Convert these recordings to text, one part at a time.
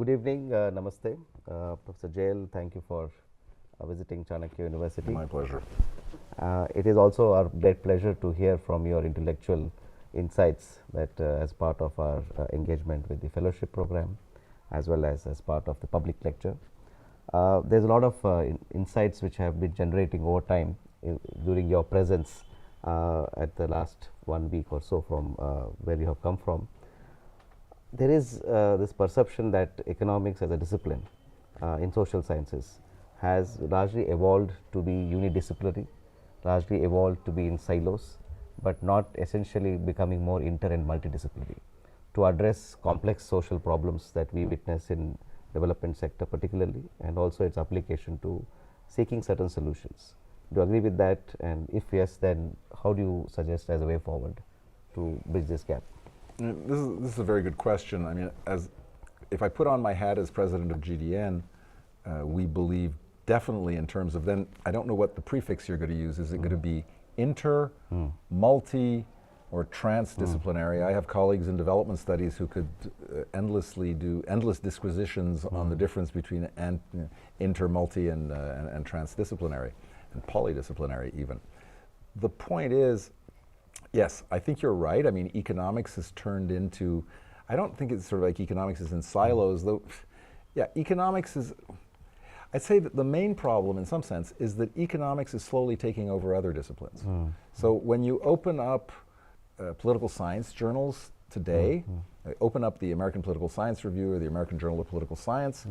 Good evening, Namaste. Professor Jail, thank you for visiting Chanakya University. My pleasure. It is also our great pleasure to hear from your intellectual insights that as part of our engagement with the fellowship program as well as part of the public lecture. There is a lot of insights which have been generating over time during your presence at the last 1 week or so from where you have come from. There is this perception that economics as a discipline in social sciences has largely evolved to be unidisciplinary, largely evolved to be in silos, but not essentially becoming more inter and multidisciplinary to address complex social problems that we witness in development sector particularly, and also its application to seeking certain solutions. Do you agree with that? And if yes, then how do you suggest as a way forward to bridge this gap? This is a very good question. I mean, if I put on my hat as president of GDN, we believe definitely in terms of, then I don't know what the prefix you're going to use. Is it going to be inter, multi, or transdisciplinary? I have colleagues in development studies who could endlessly do endless disquisitions on the difference between inter, multi, and transdisciplinary, and polydisciplinary even. The point is, yes, I think you're right. I mean, economics has turned into, I don't think it's sort of like economics is in silos, though. Yeah, economics is, I'd say that the main problem in some sense is that economics is slowly taking over other disciplines. So when you open up political science journals today, open up the American Political Science Review or the American Journal of Political Science,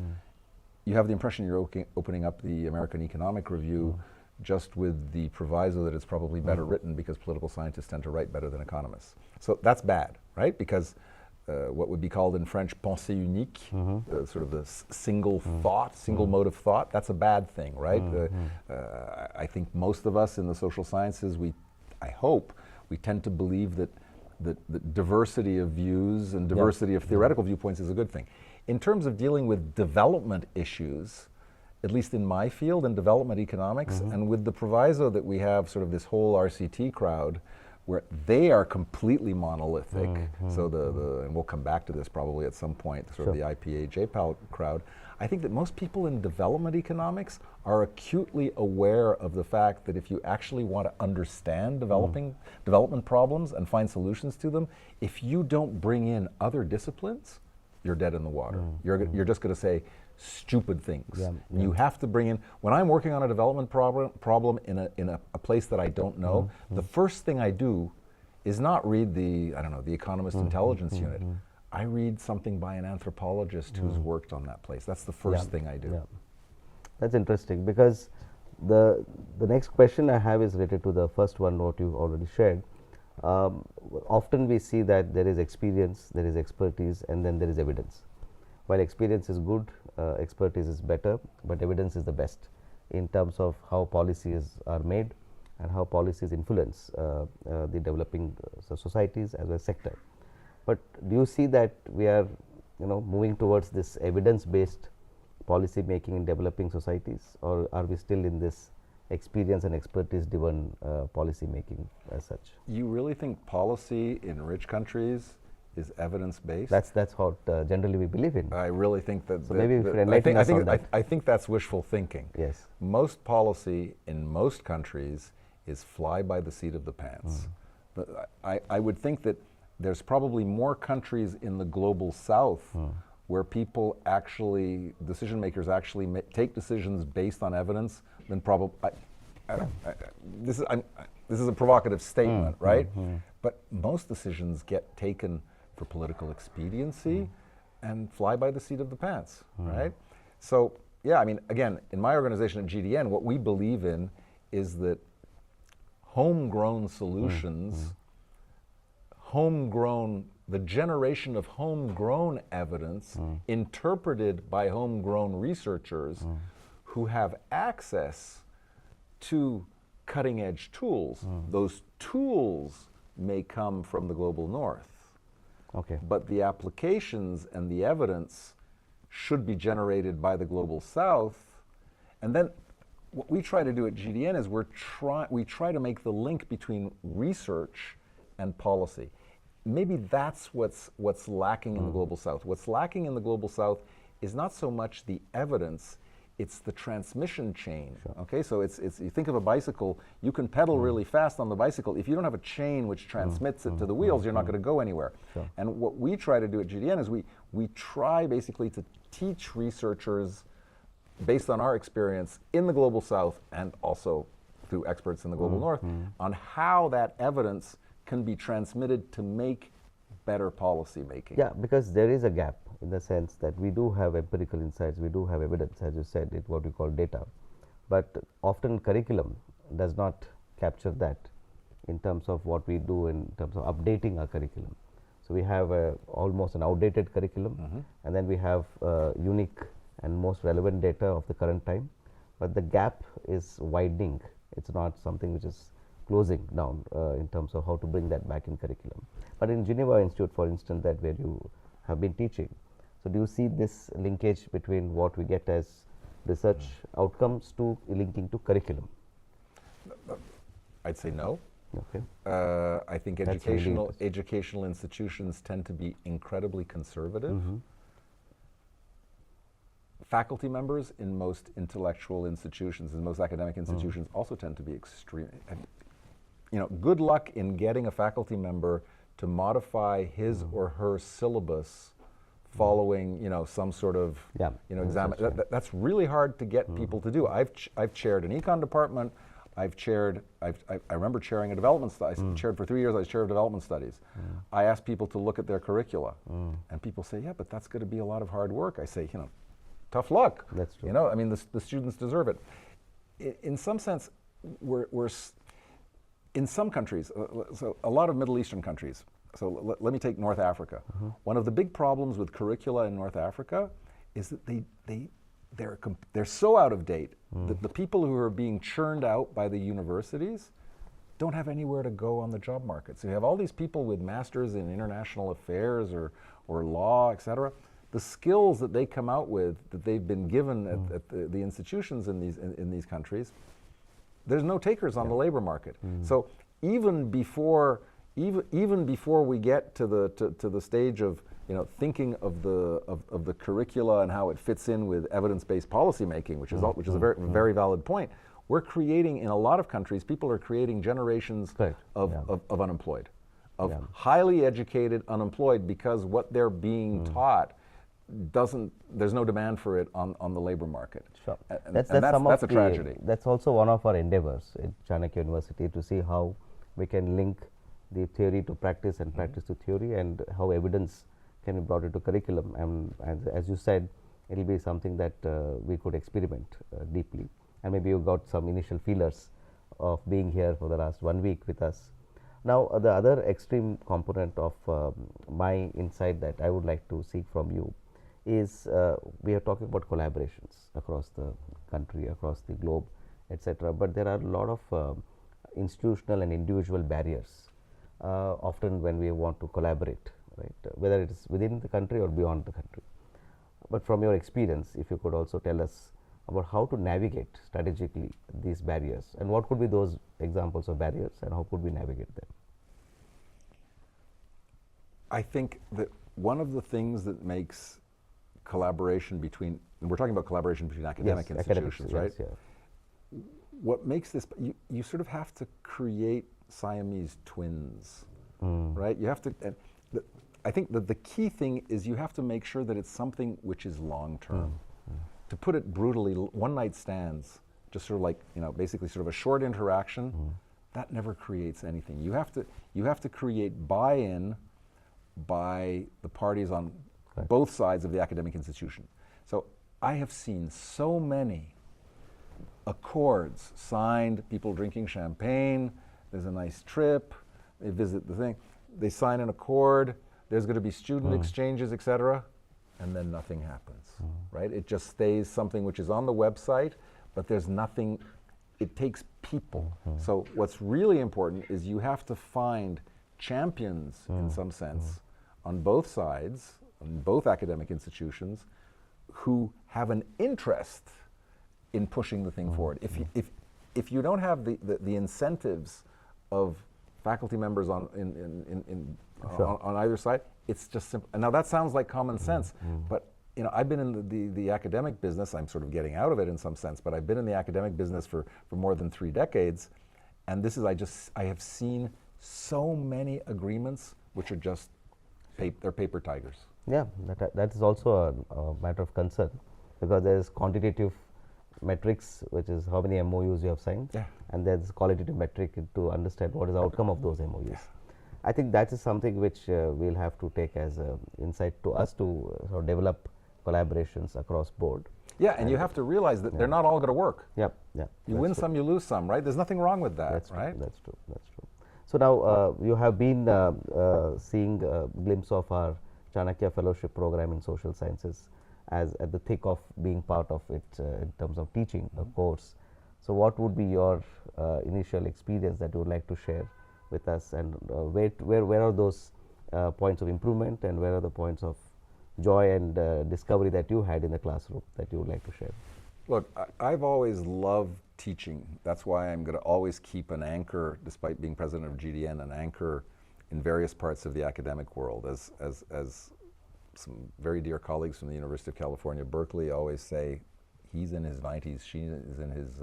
you have the impression you're opening up the American Economic Review, just with the proviso that it's probably better written because political scientists tend to write better than economists. So that's bad, right? Because what would be called in French pensée unique, sort of the single thought, single mode of thought, that's a bad thing, right? I think most of us in the social sciences, I hope, we tend to believe that diversity of views and diversity of theoretical viewpoints is a good thing. In terms of dealing with development issues, at least in my field, in development economics, and with the proviso that we have sort of this whole RCT crowd where they are completely monolithic, so and we'll come back to this probably at some point, sort of the IPA JPAL crowd, I think that most people in development economics are acutely aware of the fact that if you actually want to understand development problems and find solutions to them, if you don't bring in other disciplines, you're dead in the water. You're just going to say stupid things. You have to bring in, when I'm working on a development problem in a place that I don't know, the first thing I do is not read the Economist Intelligence Unit. I read something by an anthropologist who's worked on that place. That's the first thing I do. That's interesting, because the next question I have is related to the first one, what you already shared. Often we see that there is experience, there is expertise, and then there is evidence. While experience is good, expertise is better, but evidence is the best in terms of how policies are made and how policies influence the developing societies as a sector. But do you see that we are moving towards this evidence-based policy making in developing societies, or are we still in this experience and expertise driven policy making as such? You really think policy in rich countries is evidence-based? That's what generally we believe in. I really think that. So maybe if you enlighten us on that. I think that's wishful thinking. Yes. Most policy in most countries is fly by the seat of the pants. I would think that there's probably more countries in the global south where people actually, decision makers actually take decisions based on evidence than probably. This is a provocative statement, right? But most decisions get taken for political expediency and fly by the seat of the pants, right? So, yeah, I mean, again, in my organization at GDN, what we believe in is that homegrown solutions, the generation of homegrown evidence interpreted by homegrown researchers who have access to cutting edge tools. Those tools may come from the global north. Okay. But the applications and the evidence should be generated by the global south. And then what we try to do at GDN is we try to make the link between research and policy. Maybe that's what's lacking in the global south. What's lacking in the global south is not so much the evidence, it's the transmission chain. Sure. Okay, so it's you think of a bicycle, you can pedal really fast on the bicycle. If you don't have a chain which transmits it to the wheels, you're not going to go anywhere. Sure. And what we try to do at GDN is we try basically to teach researchers based on our experience in the Global South and also through experts in the Global North on how that evidence can be transmitted to make better policy making. Yeah, because there is a gap in the sense that we do have empirical insights, we do have evidence, as you said, it what we call data, but often curriculum does not capture that in terms of what we do in terms of updating our curriculum. So we have almost an outdated curriculum, and then we have unique and most relevant data of the current time, but the gap is widening. It's not something which is closing down in terms of how to bring that back in curriculum. But in Geneva Institute, for instance, that where you have been teaching, so do you see this linkage between what we get as research outcomes to linking to curriculum? I'd say no. Okay. I think That's really educational institutions tend to be incredibly conservative. Faculty members in most intellectual institutions, in most academic institutions, also tend to be extreme. You know, good luck in getting a faculty member to modify his or her syllabus following, you know, some sort of, you know, exam. That's really hard to get people to do. I've chaired an econ department. I remember chairing a development study. I chaired for 3 years. I was chair of development studies. I asked people to look at their curricula, and people say, "Yeah, but that's going to be a lot of hard work." I say, you know, tough luck. That's true. You know, I mean, the students deserve it. In some sense, we're in some countries, so a lot of Middle Eastern countries. So let me take North Africa. One of the big problems with curricula in North Africa is that they're so out of date that the people who are being churned out by the universities don't have anywhere to go on the job market. So you have all these people with masters in international affairs or law, et cetera. The skills that they come out with, that they've been given at the institutions in these countries, there's no takers on the labor market. So even before we get to the stage of, you know, thinking of the curricula and how it fits in with evidence-based policy making, which is a very valid point, we're creating, in a lot of countries, people are creating generations of unemployed, of highly educated unemployed, because what they're being taught there's no demand for it on the labor market. Sure. And that's a tragedy. That's also one of our endeavors at Chanakya University, to see how we can link the theory to practice and practice to theory, and how evidence can be brought into curriculum. And as you said, it will be something that we could experiment deeply. And maybe you got some initial feelers of being here for the last 1 week with us. Now, the other extreme component of my insight that I would like to seek from you is we are talking about collaborations across the country, across the globe, etc. But there are a lot of institutional and individual barriers often when we want to collaborate, right? Whether it is within the country or beyond the country. But from your experience, if you could also tell us about how to navigate strategically these barriers, and what could be those examples of barriers, and how could we navigate them? I think that one of the things that makes collaboration between, and we're talking about collaboration between academic institutions, right? What makes this, you sort of have to create Siamese twins, right? You have to, I think that the key thing is you have to make sure that it's something which is long term. To put it brutally, one night stands, just sort of like, you know, basically sort of a short interaction, that never creates anything. You have to create buy-in by the parties on both sides of the academic institution. So I have seen so many accords signed, people drinking champagne, there's a nice trip, they visit the thing, they sign an accord, there's going to be student exchanges, etc., and then nothing happens, right? It just stays something which is on the website, but there's nothing, it takes people. So what's really important is you have to find champions, in some sense, on both sides, on both academic institutions, who have an interest in pushing the thing forward. If you don't have the incentives of faculty members on either side, it's just simple. Now that sounds like common sense, but I've been in the academic business. I'm sort of getting out of it in some sense, but I've been in the academic business for more than 3 decades, and this is I have seen so many agreements which are just they're paper tigers. Yeah, that is also a matter of concern, because there is quantitative metrics, which is how many MOUs you have signed, Yeah. and there is qualitative metric to understand what is the outcome of those MOUs. I think that is something which we'll have to take as an insight to us to sort of develop collaborations across board. Yeah, and you have to realize that they're not all going to work. Yep. You win some, you lose some, right? There's nothing wrong with that, That's right? true. That's true. That's true. So now you have been seeing a glimpse of our Chanakya Fellowship Program in Social Sciences as at the thick of being part of it in terms of teaching a course. So what would be your initial experience that you would like to share with us, and where are those points of improvement, and where are the points of joy and discovery that you had in the classroom that you would like to share? Look, I've always loved teaching. That's why I'm going to always keep an anchor, despite being president of GDN, an anchor in various parts of the academic world. As some very dear colleagues from the University of California, Berkeley always say, he's in his 90s, she is in his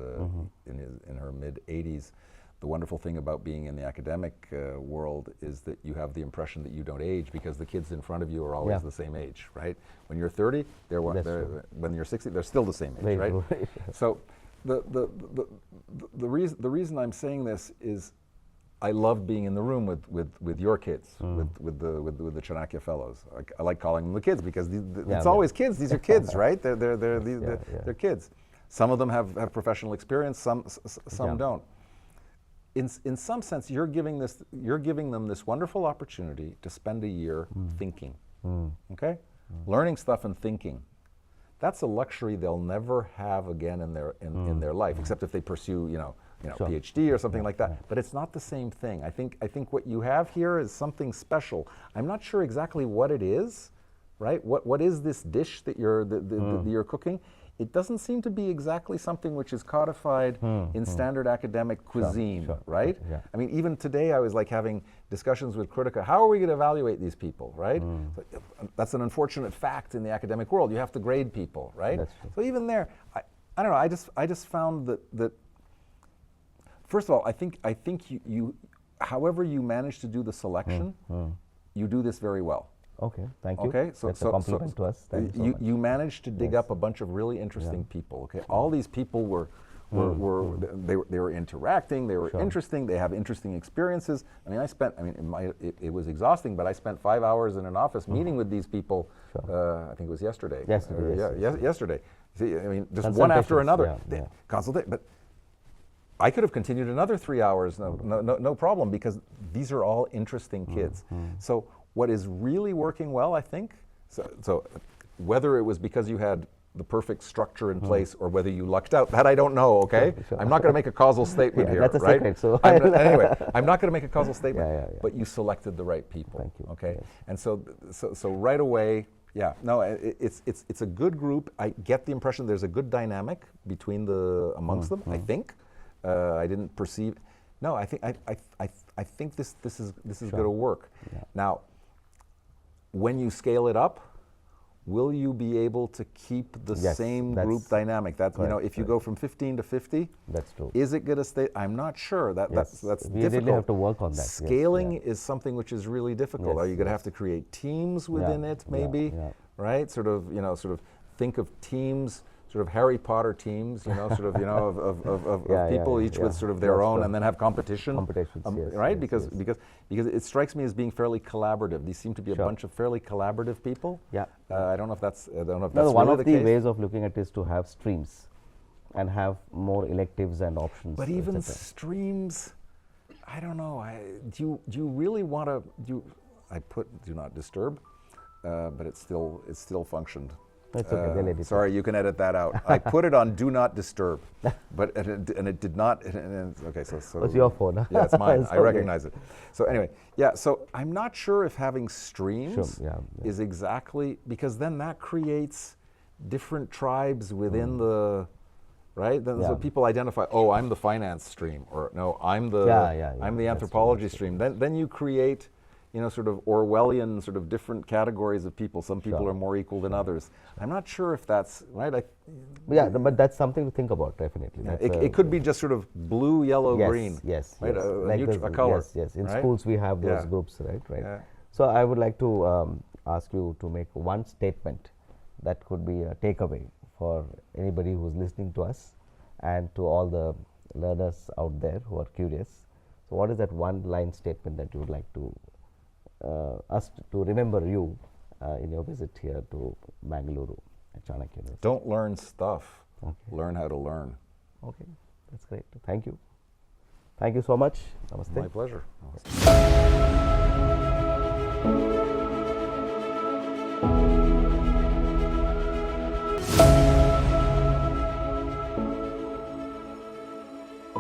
in her mid 80s. The wonderful thing about being in the academic world is that you have the impression that you don't age, because the kids in front of you are always the same age, right? When you're 30, when you're 60, they're still the same age, right? So the reason I'm saying this is I love being in the room with your kids, with the Chanakya fellows. I like calling them the kids, because it's always kids. These are kids, right? They're kids. Some of them have professional experience. Some don't. In some sense, you're giving them this wonderful opportunity to spend a year thinking, okay, learning stuff and thinking. That's a luxury they'll never have again in their life, except if they pursue, PhD or something like that. But it's not the same thing. I think what you have here is something special. I'm not sure exactly what it is, right? What is this dish that you're cooking? It doesn't seem to be exactly something which is codified in standard academic cuisine, right? Yeah. I mean, even today I was like having discussions with Kritika. How are we going to evaluate these people, right? So, that's an unfortunate fact in the academic world. You have to grade people, right? So even there, I don't know. I just found that first of all, I think you however you manage to do the selection, you do this very well. Okay, thank you. Okay, so that's a compliment to us. Thank you so much. You managed to dig up a bunch of really interesting people. Okay, all these people were interacting. They were interesting. They have interesting experiences. I mean, it was exhausting, but I spent 5 hours in an office meeting with these people. I think it was yesterday. Yesterday. See, I mean, just one after another. Consultation, but I could have continued another 3 hours, no problem, because these are all interesting kids. So what is really working well, I think, so whether it was because you had the perfect structure in place or whether you lucked out, that I don't know, okay? I'm not going to make a causal statement here, that's a right? secret, so anyway, I'm not going to make a causal statement, but you selected the right people, Thank you. okay? And so right away, it's a good group. I get the impression there's a good dynamic between amongst them, I think. I didn't perceive. No, I think this is going to work. Now, when you scale it up, will you be able to keep the same group dynamic? That's if you go from 15 to 50, that's true. Is it going to stay? I'm not sure. That's we difficult. really have to work on that. Scaling is something which is really difficult. Are you going to have to create teams within it? Maybe, right? Sort of think of teams. Sort of Harry Potter teams, of people, each with sort of their own, and then have competitions, right? Because it strikes me as being fairly collaborative. These seem to be a bunch of fairly collaborative people. I don't know if that's one of the ways of looking at it is to have streams, and have more electives and options. But even streams, I don't know. Do you really want to? I put do not disturb, but it still functioned. It's okay, sorry, you can edit that out. I put it on do not disturb, but and it did not. Okay, so it's your phone. Huh? Yeah, it's mine. I recognize it. So anyway, so I'm not sure if having streams is exactly, because then that creates different tribes within the right. Then so people identify. Oh, I'm the finance stream, or no, I'm the I'm the anthropology stream. Then you create sort of Orwellian, sort of different categories of people. Some people Sure. are more equal than others. I'm not sure if that's right. Yeah, but that's something to think about, definitely. That's It could be just sort of blue, yellow, yes, green. yes, right? yes. A Like neutral this- color. Yes, yes. In right? schools, we have those Yeah. groups, right? Yeah. So I would like to ask you to make one statement that could be a takeaway for anybody who's listening to us and to all the learners out there who are curious. So what is that one line statement that you would like to us to remember you in your visit here to Bangalore at Chanakya University? Don't learn stuff. Okay. Learn how to learn. Okay, that's great. Thank you. Thank you so much. Namaste. My pleasure.